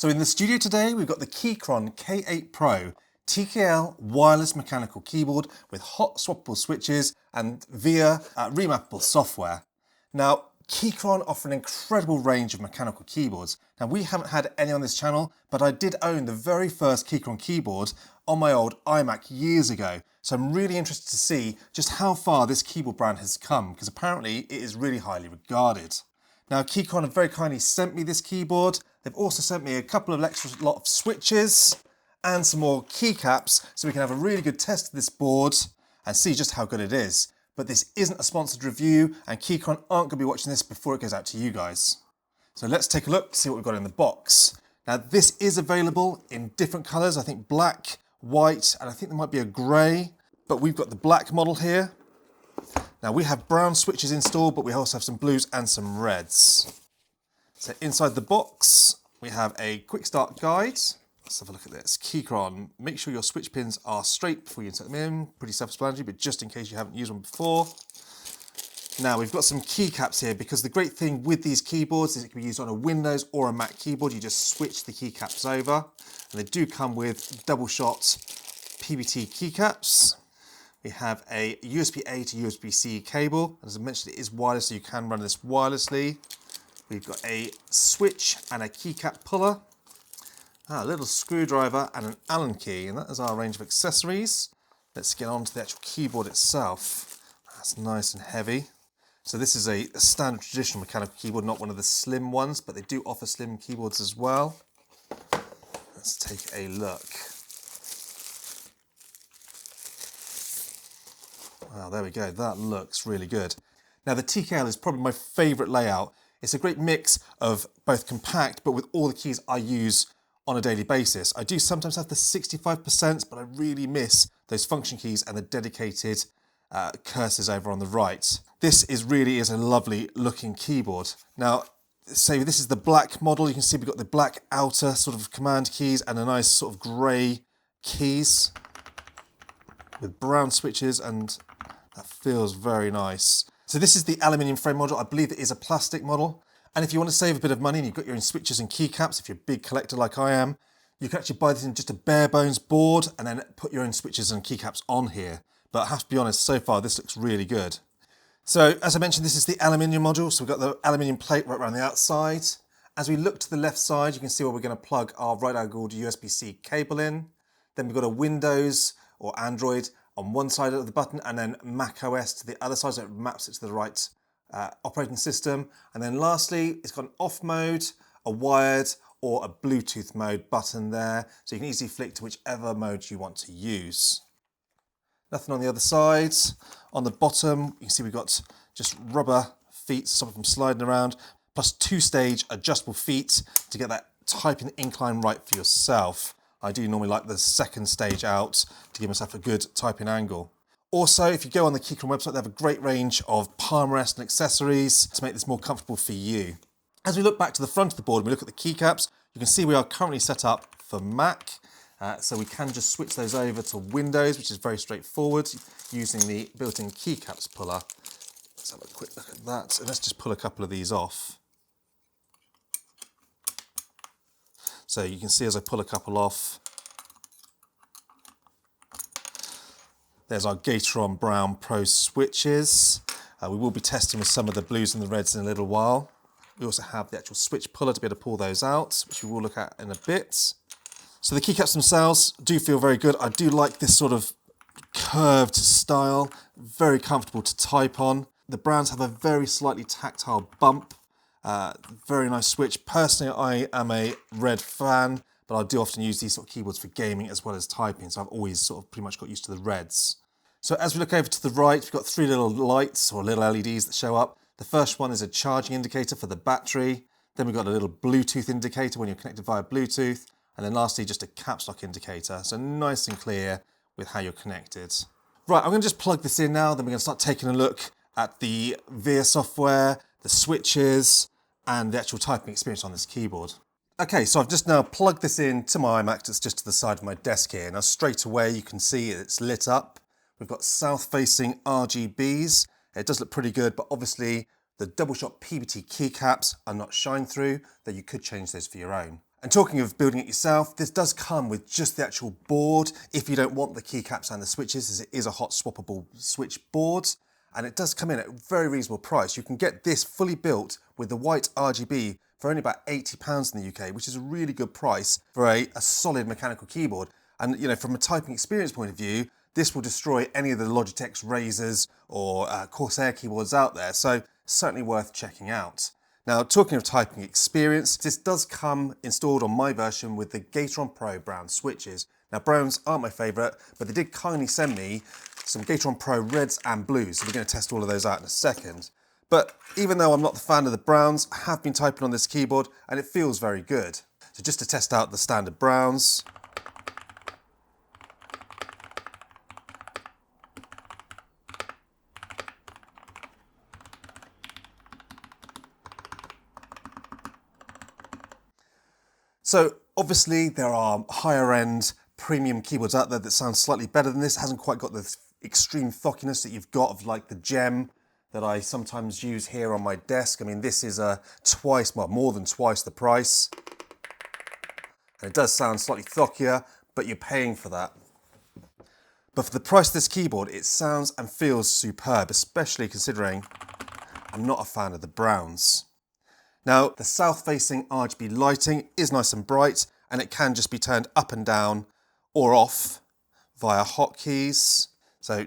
So in the studio today, we've got the Keychron K8 Pro TKL wireless mechanical keyboard with hot swappable switches and via remappable software. Now, Keychron offer an incredible range of mechanical keyboards. Now, we haven't had any on this channel, but I did own the very first Keychron keyboard on my old iMac years ago. So I'm really interested to see just how far this keyboard brand has come, because apparently it is really highly regarded. Now, Keychron have very kindly sent me this keyboard. They've also sent me a couple of extra lot of switches and some more keycaps so we can have a really good test of this board and see just how good it is. But this isn't a sponsored review, and Keychron aren't going to be watching this before it goes out to you guys. So let's take a look, see what we've got in the box. Now, this is available in different colours. I think black, white, and I think there might be a grey, but we've got the black model here. Now, we have brown switches installed, but we also have some blues and some reds. So inside the box, we have a quick start guide. Let's have a look at this. Keychron, make sure your switch pins are straight before you insert them in. Pretty self-explanatory, but just in case you haven't used one before. Now, we've got some keycaps here, because the great thing with these keyboards is it can be used on a Windows or a Mac keyboard. You just switch the keycaps over, and they do come with double-shot PBT keycaps. We have a USB-A to USB-C cable. As I mentioned, it is wireless, so you can run this wirelessly. We've got a switch and a keycap puller, a little screwdriver and an Allen key, and that is our range of accessories. Let's get on to the actual keyboard itself. That's nice and heavy. So this is a standard traditional mechanical keyboard, not one of the slim ones, but they do offer slim keyboards as well. Let's take a look. Wow, there we go. That looks really good. Now, the TKL is probably my favourite layout. It's a great mix of both compact, but with all the keys I use on a daily basis. I do sometimes have the 65%, but I really miss those function keys and the dedicated cursors over on the right. This really is a lovely looking keyboard. Now, say this is the black model. You can see we've got the black outer sort of command keys and a nice sort of grey keys with brown switches, and that feels very nice. So this is the aluminium frame model. I believe it is a plastic model. And if you want to save a bit of money and you've got your own switches and keycaps, if you're a big collector like I am, you can actually buy this in just a bare bones board and then put your own switches and keycaps on here. But I have to be honest, so far this looks really good. So as I mentioned, this is the aluminium module. So we've got the aluminium plate right around the outside. As we look to the left side, you can see where we're going to plug our right-angled USB-C cable in. Then we've got a Windows or Android on one side of the button, and then Mac OS to the other side, so it maps it to the right operating system. And then lastly, it's got an off mode, a wired, or a Bluetooth mode button there, so you can easily flick to whichever mode you want to use. Nothing on the other side. On the bottom, you can see we've got just rubber feet to stop it from sliding around, plus 2-stage adjustable feet to get that typing incline right for yourself. I do normally like the second stage out to give myself a good typing angle. Also, if you go on the Keychron website, they have a great range of palm rest and accessories to make this more comfortable for you. As we look back to the front of the board and we look at the keycaps, you can see we are currently set up for Mac. So we can just switch those over to Windows, which is very straightforward, using the built-in keycaps puller. Let's have a quick look at that. And let's just pull a couple of these off. So you can see as I pull a couple off, there's our Keychron Brown Pro switches. We will be testing with some of the blues and the reds in a little while. We also have the actual switch puller to be able to pull those out, which we will look at in a bit. So the keycaps themselves do feel very good. I do like this sort of curved style, very comfortable to type on. The browns have a very slightly tactile bump. Very nice switch. Personally, I am a red fan, but I do often use these sort of keyboards for gaming as well as typing, so I've always sort of pretty much got used to the reds. So as we look over to the right, we've got 3 little lights or little LEDs that show up. The first one is a charging indicator for the battery. Then we've got a little Bluetooth indicator when you're connected via Bluetooth. And then lastly, just a caps lock indicator. So nice and clear with how you're connected. Right, I'm going to just plug this in now, then we're going to start taking a look at the VIA software, the switches, and the actual typing experience on this keyboard. Okay, so I've just now plugged this in to my iMac that's just to the side of my desk here. Now straight away you can see it's lit up. We've got south-facing RGBs. It does look pretty good, but obviously the double-shot PBT keycaps are not shine through, though you could change those for your own. And talking of building it yourself, this does come with just the actual board if you don't want the keycaps and the switches, as it is a hot swappable switch board. And it does come in at a very reasonable price. You can get this fully built with the white RGB for only about £80 in the UK, which is a really good price for a solid mechanical keyboard. And you know, from a typing experience point of view, this will destroy any of the Logitech's Razors or Corsair keyboards out there, so certainly worth checking out. Now, talking of typing experience, this does come installed on my version with the Keychron Pro brown switches. Now, browns aren't my favourite, but they did kindly send me some Keychron Pro reds and blues, so we're going to test all of those out in a second. But even though I'm not the fan of the browns, I have been typing on this keyboard and it feels very good. So just to test out the standard browns. So obviously there are higher end premium keyboards out there that sound slightly better than this. It hasn't quite got the extreme thockiness that you've got of like the Gem that I sometimes use here on my desk. I mean, this is more than twice the price. And it does sound slightly thockier, but you're paying for that. But for the price of this keyboard, it sounds and feels superb, especially considering I'm not a fan of the browns. Now, the south-facing RGB lighting is nice and bright, and it can just be turned up and down or off via hotkeys. So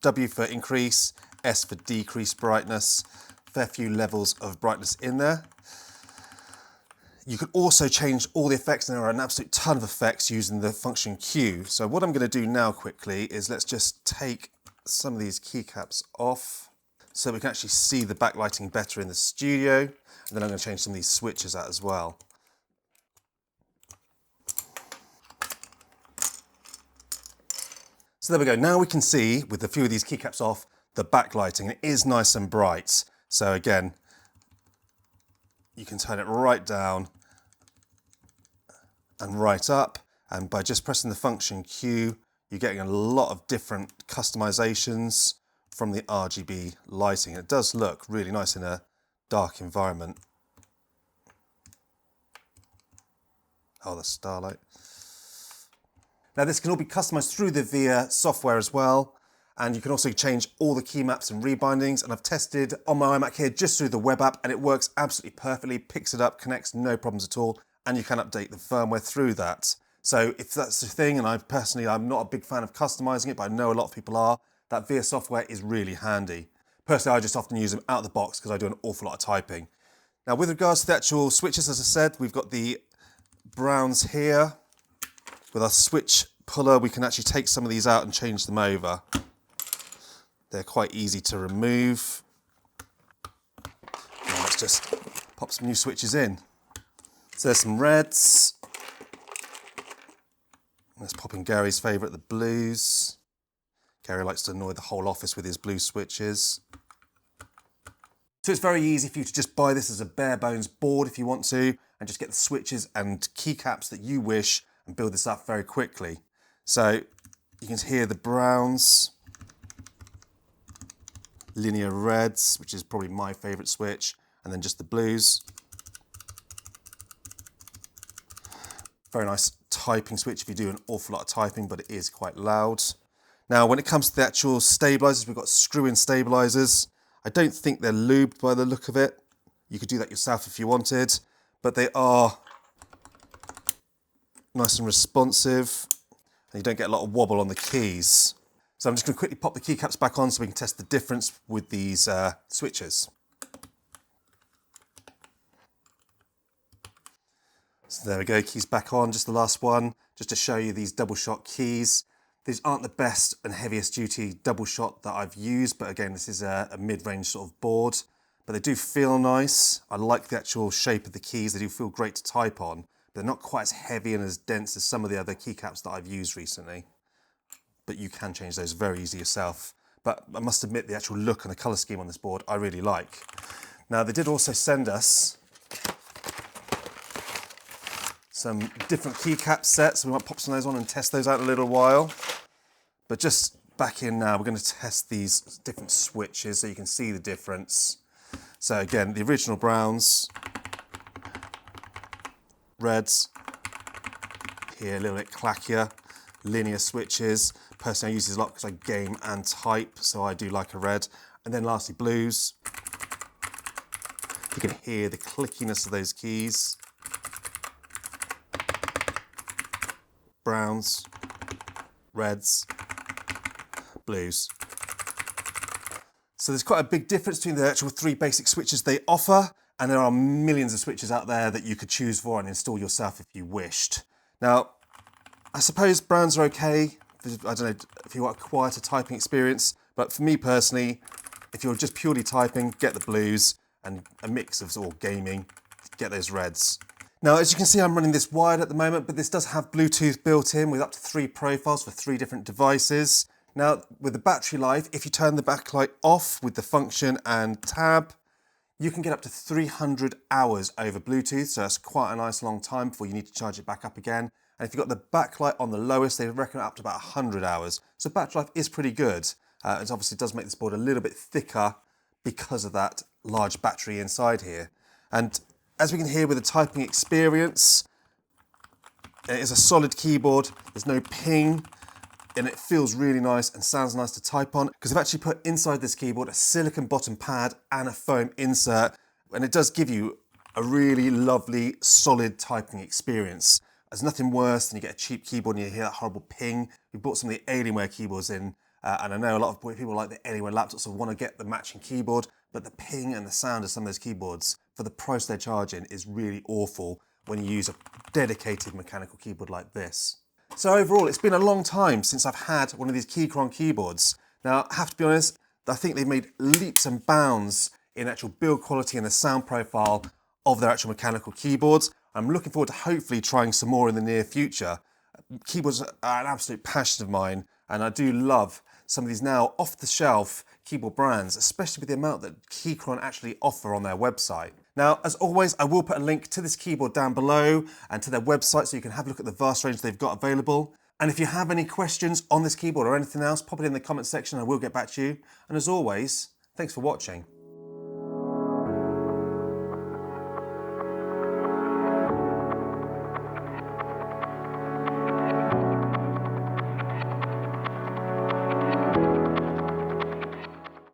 W for increase, S for decrease brightness, fair few levels of brightness in there. You can also change all the effects, and there are an absolute ton of effects using the function Q. So what I'm going to do now quickly is let's just take some of these keycaps off so we can actually see the backlighting better in the studio. And then I'm going to change some of these switches out as well. So there we go. Now we can see, with a few of these keycaps off, the backlighting. It is nice and bright. So again, you can turn it right down and right up. And by just pressing the function Q, you're getting a lot of different customizations from the RGB lighting. It does look really nice in a dark environment. Oh, the starlight. Now this can all be customized through the VIA software as well, and you can also change all the key maps and rebindings, and I've tested on my iMac here just through the web app, and it works absolutely perfectly, picks it up, connects, no problems at all, and you can update the firmware through that. So if that's the thing, and I'm not a big fan of customizing it, but I know a lot of people are, that VIA software is really handy. Personally, I just often use them out of the box because I do an awful lot of typing. Now, with regards to the actual switches, as I said, we've got the browns here. With our switch puller, we can actually take some of these out and change them over. They're quite easy to remove. Now let's just pop some new switches in. So there's some reds. Let's pop in Gary's favourite, the blues. Gary likes to annoy the whole office with his blue switches. So it's very easy for you to just buy this as a bare bones board if you want to, and just get the switches and keycaps that you wish and build this up very quickly. So you can hear the browns, linear reds, which is probably my favourite switch, and then just the blues. Very nice typing switch if you do an awful lot of typing, but it is quite loud. Now, when it comes to the actual stabilizers, we've got screw-in stabilizers. I don't think they're lubed by the look of it. You could do that yourself if you wanted, but they are nice and responsive, and you don't get a lot of wobble on the keys. So I'm just going to quickly pop the keycaps back on so we can test the difference with these switches. So there we go, keys back on, just the last one, just to show you these double shot keys. These aren't the best and heaviest duty double shot that I've used, but again, this is a mid-range sort of board, but they do feel nice. I like the actual shape of the keys. They do feel great to type on, but they're not quite as heavy and as dense as some of the other keycaps that I've used recently. But you can change those very easily yourself. But I must admit, the actual look and the color scheme on this board, I really like. Now, they did also send us some different keycap sets. We might pop some of those on and test those out in a little while. But just back in now, we're going to test these different switches so you can see the difference. So again, the original browns. reds. Here, a little bit clackier. Linear switches. Personally, I use these a lot because I game and type, so I do like a red. And then lastly, blues. You can hear the clickiness of those keys. Browns, reds, blues. So there's quite a big difference between the actual 3 basic switches they offer, and there are millions of switches out there that you could choose for and install yourself if you wished. Now, I suppose browns are okay. I don't know if you want a quieter typing experience, but for me personally, if you're just purely typing, get the blues, and a mix of sort of gaming, get those reds. Now, as you can see, I'm running this wired at the moment, but this does have Bluetooth built in with up to 3 profiles for 3 different devices. Now, with the battery life, if you turn the backlight off with the function and tab, you can get up to 300 hours over Bluetooth, so that's quite a nice long time before you need to charge it back up again. And if you've got the backlight on the lowest, they reckon up to about 100 hours. So battery life is pretty good. It obviously does make this board a little bit thicker because of that large battery inside here. And as we can hear with the typing experience, it is a solid keyboard, there's no ping, and it feels really nice and sounds nice to type on, because I've actually put inside this keyboard a silicone bottom pad and a foam insert, and it does give you a really lovely, solid typing experience. There's nothing worse than you get a cheap keyboard and you hear that horrible ping. We bought some of the Alienware keyboards in, and I know a lot of people like the Alienware laptops and want to get the matching keyboard, but the ping and the sound of some of those keyboards for the price they're charging is really awful when you use a dedicated mechanical keyboard like this. So overall, it's been a long time since I've had one of these Keychron keyboards. Now, I have to be honest, I think they've made leaps and bounds in actual build quality and the sound profile of their actual mechanical keyboards. I'm looking forward to hopefully trying some more in the near future. Keyboards are an absolute passion of mine, and I do love some of these now off-the-shelf keyboard brands, especially with the amount that Keychron actually offer on their website. Now, as always, I will put a link to this keyboard down below and to their website so you can have a look at the vast range they've got available. And if you have any questions on this keyboard or anything else, pop it in the comment section and I will get back to you. And as always, thanks for watching.